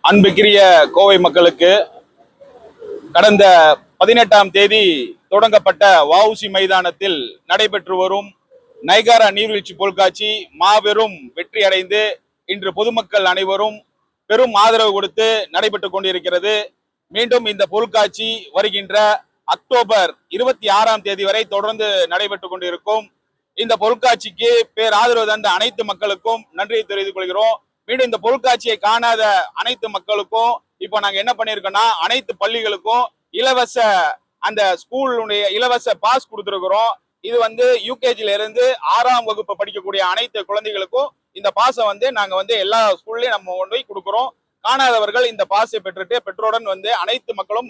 அன்புக்குரிய கோவை மக்களுக்கு கடந்த 18ஆம் தேதி தொடங்கப்பட்ட வஉசி மைதானத்தில் நடைபெற்று வரும் நைகாரா நீர்வீழ்ச்சி பொருட்காட்சி மாபெரும் வெற்றி அடைந்து இன்று பொதுமக்கள் அனைவரும் பெரும் ஆதரவு கொடுத்து நடைபெற்றுக் கொண்டிருக்கிறது. மீண்டும் இந்த பொருட்காட்சி வருகின்ற அக்டோபர் 26ஆம் தேதி வரை தொடர்ந்து நடைபெற்றுக் கொண்டிருக்கும். இந்த பொருட்காட்சிக்கு பேராதரவு தந்த அனைத்து மக்களுக்கும் நன்றியை தெரிவித்துக் கொள்கிறோம். மீண்டும் இந்த பொருட்காட்சியை காணாத அனைத்து மக்களுக்கும் இப்போ நாங்க என்ன பண்ணிருக்கோம்னா, அனைத்து பள்ளிகளுக்கும் இலவச அந்த ஸ்கூலுடைய இலவச பாஸ் கொடுத்துருக்கிறோம். இது யூகேஜில இருந்து 6ஆம் வகுப்பு படிக்கக்கூடிய அனைத்து குழந்தைகளுக்கும் இந்த பாஸை நாங்க எல்லா ஸ்கூல்லயும் நம்ம கொண்டு போய் கொடுக்குறோம். காணாதவர்கள் இந்த பாஸை பெற்றுட்டு பெற்றோருடன் அனைத்து மக்களும்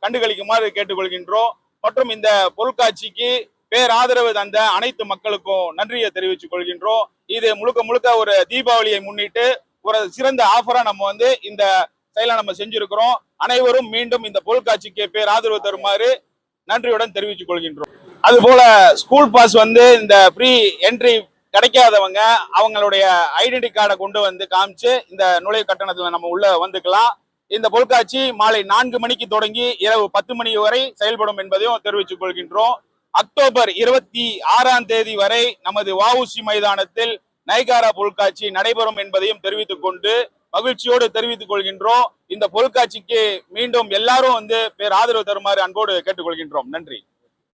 கண்டுகளிக்குமாறு கேட்டுக்கொள்கின்றோம். மற்றும் இந்த பொருட்காட்சிக்கு பேராதரவு தந்த அனைத்து மக்களுக்கும் நன்றியை தெரிவித்துக் கொள்கின்றோம். இது முழுக்க முழுக்க ஒரு தீபாவளியை முன்னிட்டு ஒரு சிறந்த ஆஃபரா நம்ம இந்த செயலை நம்ம செஞ்சிருக்கிறோம். அனைவரும் மீண்டும் இந்த பொருட்காட்சிக்கு பேராதரவு தருமாறு நன்றியுடன் தெரிவித்துக் கொள்கின்றோம். அதுபோல ஸ்கூல் பாஸ் இந்த ஃப்ரீ என்ட்ரி கிடைக்காதவங்க அவங்களுடைய ஐடென்டி கார்டை கொண்டு காமிச்சு இந்த நுழைவு கட்டணத்துல நம்ம உள்ள வந்துக்கலாம். இந்த பொருட்காட்சி மாலை 4 மணிக்கு தொடங்கி இரவு 10 மணி வரை செயல்படும் என்பதையும் தெரிவித்துக் கொள்கின்றோம். அக்டோபர் 26ஆம் தேதி வரை நமது வஉசி மைதானத்தில் நைகாரா பொருட்காட்சி நடைபெறும் என்பதையும் தெரிவித்துக் கொண்டு மகிழ்ச்சியோடு தெரிவித்துக் கொள்கின்றோம். இந்த பொருட்காட்சிக்கு மீண்டும் எல்லாரும் பேராதரவு தருமாறு அன்போடு கேட்டுக்கொள்கின்றோம். நன்றி.